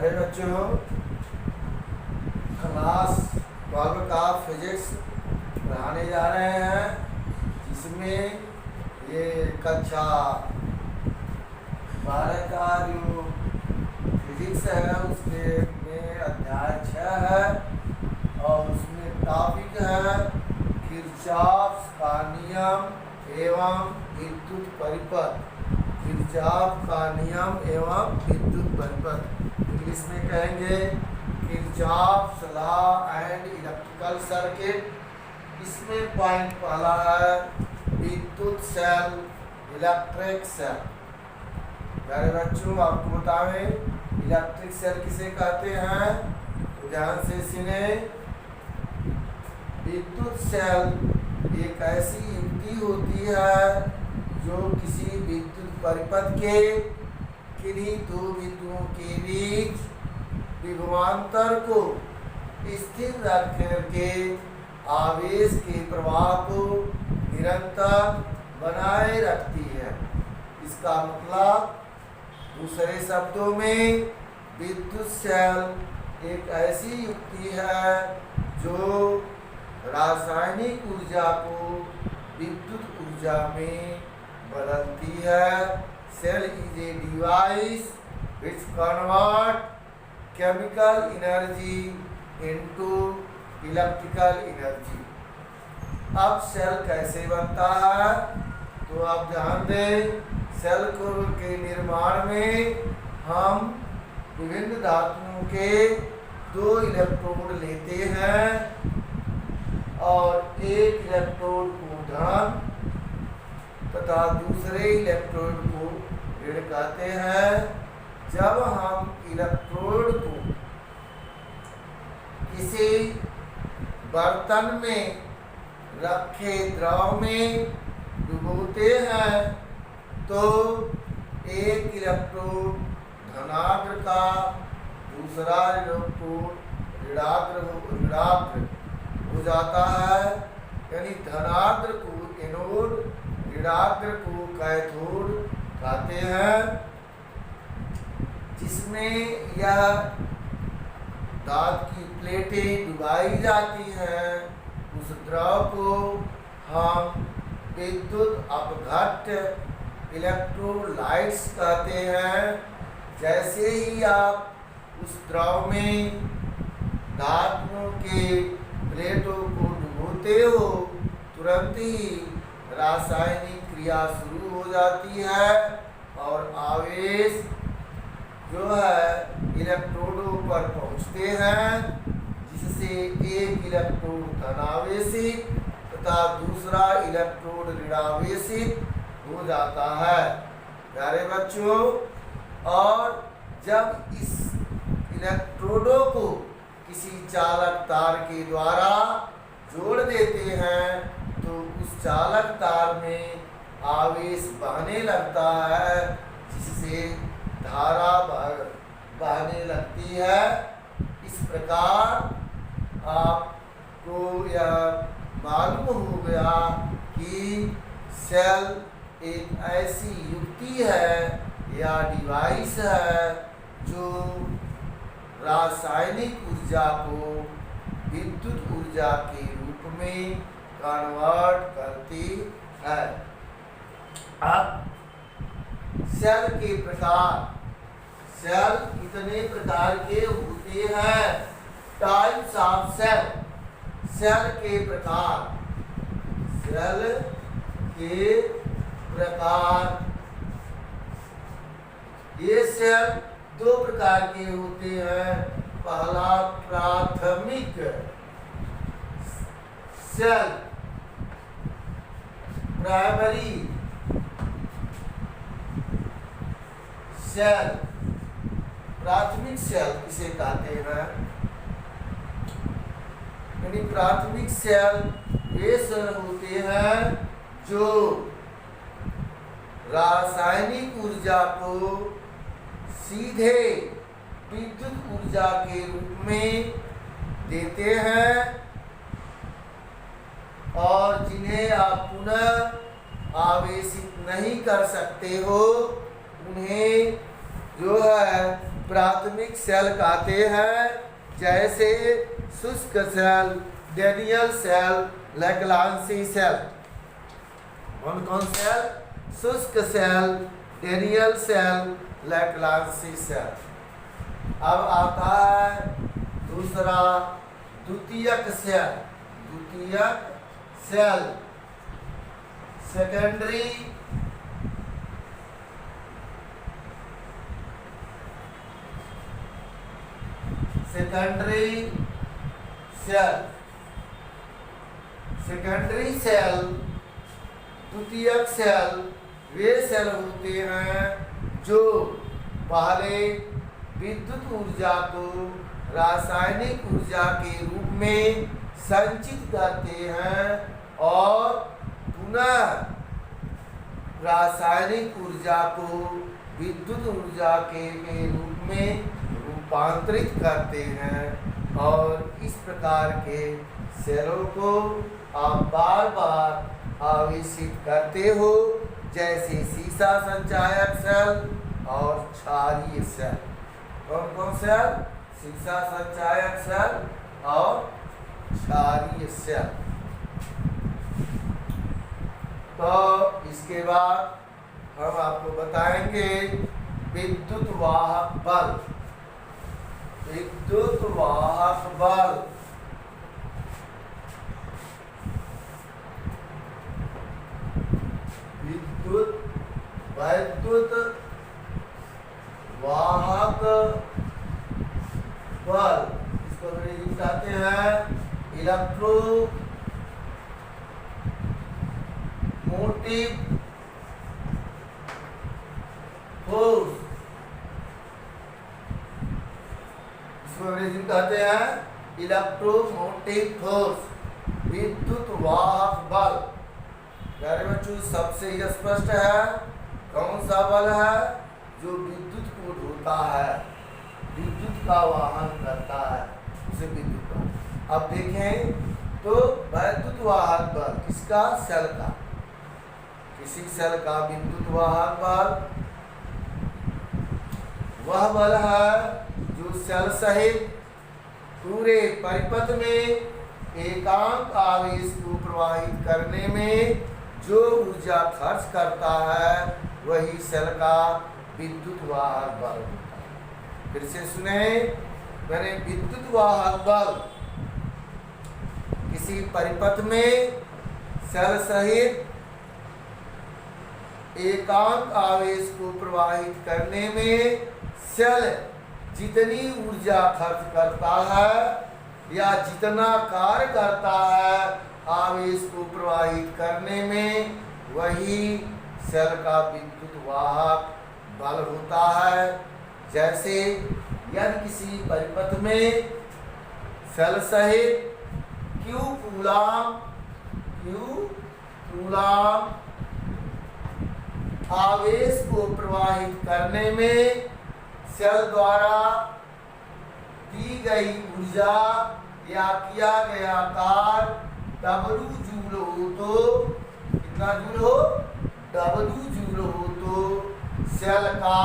प्यारे बच्चों, क्लास 12 का फिजिक्स पढ़ाने जा रहे हैं, जिसमें ये कक्षा 12 का जो फिजिक्स है उसके में अध्याय 6 है और उसमें टॉपिक है किरचॉफ का नियम एवं विद्युत परिपथ। किरचॉफ का नियम एवं विद्युत परिपथ इंग्लिश में कहेंगे Kirchhoff's law and electrical circuit. इसमें पॉइंट पहला है विद्युत सेल, इलेक्ट्रिक सेल। प्यारे बच्चों, आपको बताएं इलेक्ट्रिक सेल किसे कहते हैं, तो ध्यान से सुने। विद्युत सेल एक ऐसी युक्ति होती है जो किसी विद्युत परिपथ के किन्हीं दो बिंदुओं के बीच विभवांतर को स्थिर रख करके आवेश के प्रवाह को निरंतर बनाए रखती है। इसका मतलब दूसरे शब्दों में विद्युत सेल एक ऐसी युक्ति है जो रासायनिक ऊर्जा को विद्युत ऊर्जा में बदलती है। Cell is a device which convert chemical energy into electrical energy। अब सेल कैसे बनता है, तो आप ध्यान दें, सेल के निर्माण में हम विभिन्न धातुओं के 2 इलेक्ट्रोड लेते हैं और एक इलेक्ट्रोड को धन तथा दूसरे इलेक्ट्रोड को ऋण कहते हैं। जब हम इलेक्ट्रोड को किसी बर्तन में रखे द्रव में डुबोते हैं तो एक इलेक्ट्रोड धनाग्र का, दूसरा इलेक्ट्रोड ऋणाग्र हो जाता है। यानी धनाग्र को एनोड, ऋणाग्र को कैथोड कहते हैं। जिसमें यह धातु की प्लेटें डुबाई जाती हैं, उस द्रव को हम विद्युत अपघट्य इलेक्ट्रोलाइट्स कहते हैं। जैसे ही आप उस द्रव में धातुओं के प्लेटों को डुबोते हो, तुरंत ही रासायनिक क्रिया शुरू हो जाती है और आवेश जो है इलेक्ट्रोडों पर पहुंचते हैं, जिससे एक इलेक्ट्रोड धनावेशित तथा दूसरा इलेक्ट्रोड ऋणावेशित हो जाता है। प्यारे बच्चों, और जब इस इलेक्ट्रोडों को किसी चालक तार के द्वारा जोड़ देते हैं तो उस चालक तार में आवेश बहने लगता है, जिससे धारा बहने लगती है। इस प्रकार आपको यह मालूम हो गया कि सेल एक ऐसी युक्ति है या डिवाइस है जो रासायनिक ऊर्जा को विद्युत ऊर्जा के रूप में कन्वर्ट करती है। अब सेल के प्रकार, सेल कितने प्रकार के होते हैं, टाइप्स ऑफ सेल। सेल के प्रकार, सेल के प्रकार, ये सेल 2 प्रकार के होते हैं। पहला प्राथमिक सेल, प्राइमरी सेल। प्राथमिक सेल किसे कहते हैं, यानी प्राथमिक सेल वे सेल होते हैं जो रासायनिक ऊर्जा को सीधे विद्युत ऊर्जा के रूप में देते हैं और जिन्हें आप पुनः आवेशित नहीं कर सकते हो, उन्हें जो है प्राथमिक सेल कहते हैं, जैसे शुष्क सेल, डेनियल सेल, लैग्रांजी सेल। कौन कौन सेल? शुष्क सेल, डेनियल सेल, लैग्रांजी सेल। अब आता है दूसरा द्वितीयक सेल। द्वितीयक cell secondary secondary cell. Secondary cell, द्वितीयक सेल वे सेल होते हैं जो पहले विद्युत ऊर्जा को रासायनिक ऊर्जा के रूप में संचित करते हैं और पुनः रासायनिक ऊर्जा को विद्युत ऊर्जा के रूप में रूपांतरित करते हैं। और इस प्रकार के सेलों को आप बार बार आवेशित करते हो, जैसे सीसा संचायक सेल और क्षारीय सेल। कौन कौन सेल? सीसा संचायक सेल और क्षारीय सेल। तो इसके बाद हम आपको बताएंगे विद्युत वाहक बल। विद्युत वाहक बल विद्युत वाहक बल, इसको अंग्रेजी में कहते हैं इलेक्ट्रो मोटिव फोर्स। इसको अंग्रेजी में कहते हैं इलेक्ट्रोमोटिव फोर्स, विद्युत वाहक बल। प्यारे बच्चों, सबसे स्पष्ट है कौन सा बल है? जो विद्युत को ढोता है, विद्युत का वाहन करता है, उसे विद्युत बल। अब देखें तो वैद्युत वाहक बल किसका? सेल का। किसी सेल का विद्युत वाहक बल वह बल है जो सेल सहित पूरे परिपथ में एकांक आवेश को प्रवाहित करने में जो ऊर्जा खर्च करता है, वही सेल का विद्युत वाहक बल होता है। फिर से सुने, मैंने विद्युत वाहक बल किसी परिपथ में सेल सहित एकांक आवेश को प्रवाहित करने में सेल जितनी ऊर्जा खर्च करता है या जितना कार्य करता है आवेश को प्रवाहित करने में, वही सेल का विद्युत वाहक बल होता है। जैसे यदि किसी परिपथ में सेल सहित Q कूलाम आवेश को प्रवाहित करने में सेल द्वारा दी गई ऊर्जा या किया गया कार्य W जूल हो तो कितना जूल हो? W जूल हो तो सेल का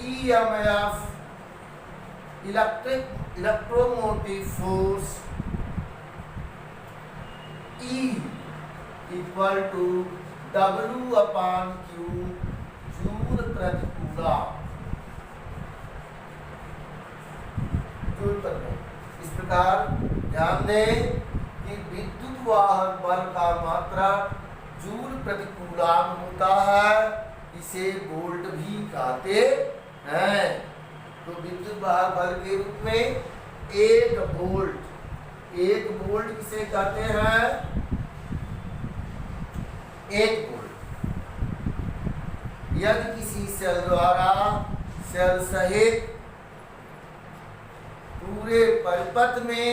EMF electromotive force E equal to W/Q joule प्रति कूलम। इस प्रकार ध्यान दें कि विद्युत वाहक बल का मात्रा जूल प्रति कूलम होता है, इसे वोल्ट भी कहते हैं। तो विद्युत वाहक बल के रूप में 1 वोल्ट किसे कहते हैं? 1 वोल्ट। यदि किसी सेल द्वारा सेल सहित पूरे परिपथ में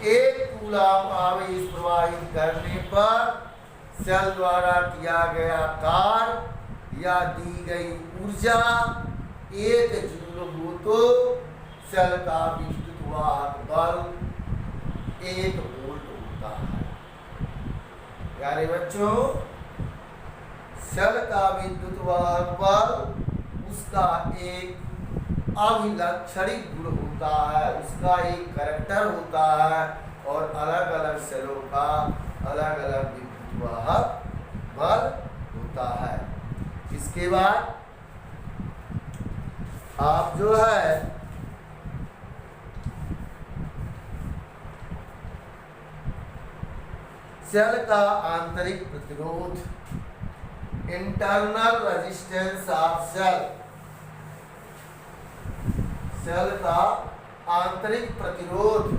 1 कूलम आवेश प्रवाहित करने पर सेल द्वारा किया गया कार्य या दी गई ऊर्जा 1 जूल हो तो सेल का विद्युत वाहक बल 1 वोल्ट होता है। प्यारे बच्चों, सेल का विद्युत वाहक बल उसका एक अभिलक्षणिक गुण होता है, उसका एक करैक्टर होता है और अलग अलग सेलों का अलग अलग विद्युत वाहक बल होता है। इसके बाद आप जो है सेल का आंतरिक प्रतिरोध, internal resistance of cell, cell का आंतरिक प्रतिरोध,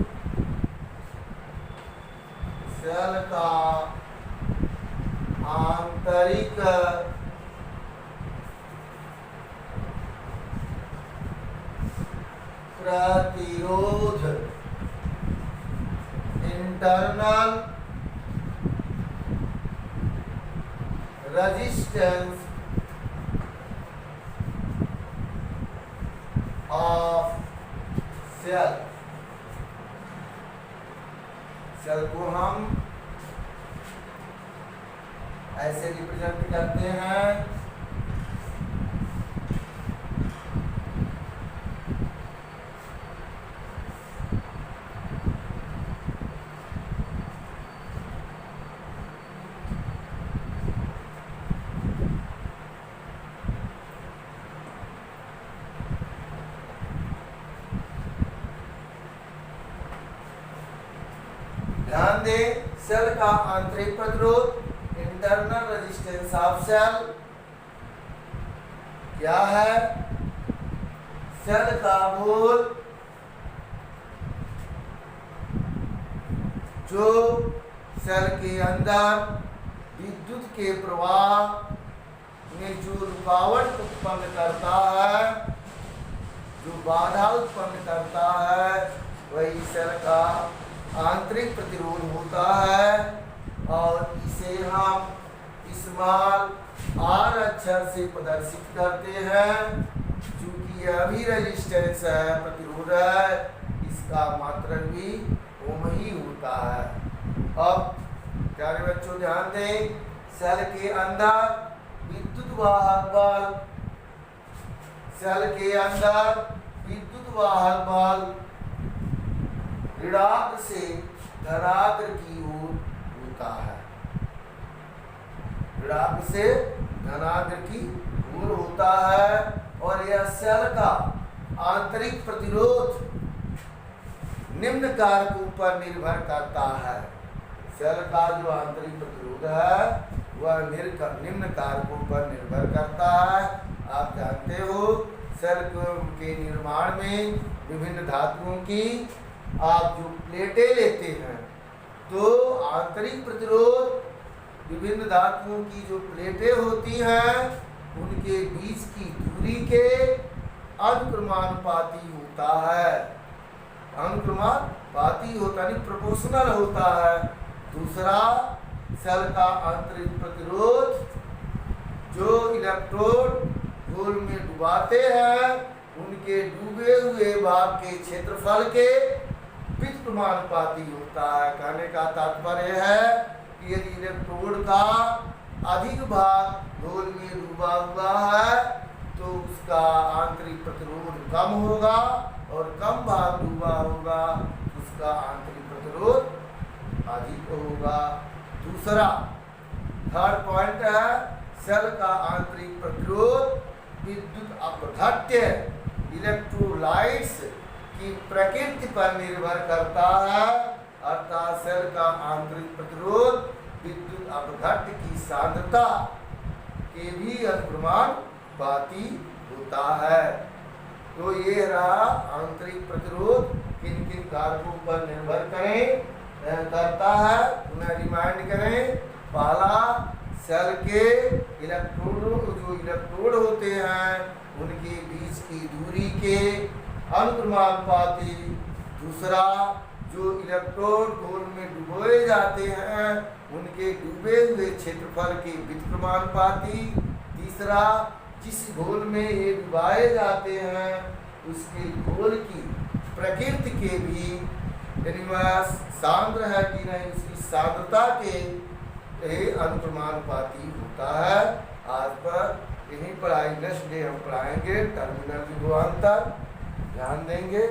सेल का आंतरिक प्रतिरोध, internal resistance of cell, cell को हम ऐसे रिप्रेजेंट करते हैं। ध्यान दें, सेल का आंतरिक प्रतिरोध, इंटरनल रेजिस्टेंस ऑफ सेल क्या है? सेल का मूल जो सेल के अंदर विद्युत के प्रवाह में जो रुकावट उत्पन्न करता है, जो बाधा उत्पन्न करता है, वही सेल का आंतरिक प्रतिरोध होता है और इसे हम स्मॉल आर अक्षर से प्रदर्शित करते हैं। चूंकि यह भी रेजिस्टेंस है, प्रतिरोध है, इसका मात्रक भी ओम ही होता है। अब प्यारे बच्चों ध्यान दें, सेल के अंदर विद्युत वाहक बल, सेल के अंदर विद्युत वाहक बल ऋणाग्र से धनाग्र की ओर होता है, ऋणाग्र से धनाग्र की ओर होता है और यह सेल का आंतरिक प्रतिरोध निम्न कारकों पर निर्भर करता है। सेल का जो आंतरिक प्रतिरोध है वह निम्न कारकों पर निर्भर करता है। आप जानते हो सेल के निर्माण में विभिन्न धातुओं की आप जो प्लेटें लेते हैं तो आंतरिक प्रतिरोध विभिन्न धातुओं की जो प्लेटें होती हैं उनके बीच की दूरी के अनुक्रमानुपाती होता है, अनुक्रमानुपाती होता नहीं, प्रोपोर्शनल होता है। दूसरा, सेल का आंतरिक प्रतिरोध जो इलेक्ट्रोड गोल में डुबाते हैं उनके डूबे हुए भाग के क्षेत्रफल के व्युत्क्रमानुपाती होता है। कहने का तात्पर्य है कि यदि इलेक्ट्रोड का अधिक भाग गोल में डूबा हुआ है तो उसका आंतरिक प्रतिरोध कम होगा और कम भाग डूबा होगा उसका आंतरिक प्रतिरोध अधिक होगा। दूसरा, थर्ड पॉइंट है, सेल का आंतरिक प्रतिरोध विद्युत अपघट्य इलेक्ट्रोलाइट्स की प्रकृति पर निर्भर करता है, अर्थात सेल का आंतरिक प्रतिरोध विद्युत अपघट्य की सांद्रता के भी अनुक्रमानुपाती होता है। तो ये रहा आंतरिक प्रतिरोध किन किन कारकों पर निर्भर करता है। उन्हें रिमाइंड करें, पहला सेल के इलेक्ट्रोड होते हैं उनके बीच की दूरी के अनुक्रमानुपाती। दूसरा, जो इलेक्ट्रोड गोल में डुबोए जाते हैं उनके डूबे हुए क्षेत्रफल के व्युत्क्रमानुपाती। तीसरा, जिस घोल में ये डुबाए जाते हैं उसके घोल की प्रकृति के भी यानी वह सांद्र है कि नहीं उसकी सांद्रता के अनुक्रमानुपाती होता है। आज पर यहीं पढ़ाई, नेक्स्ट डे हम पढ़ाएंगे टर्मिनल विभवांतर, ध्यान देंगे।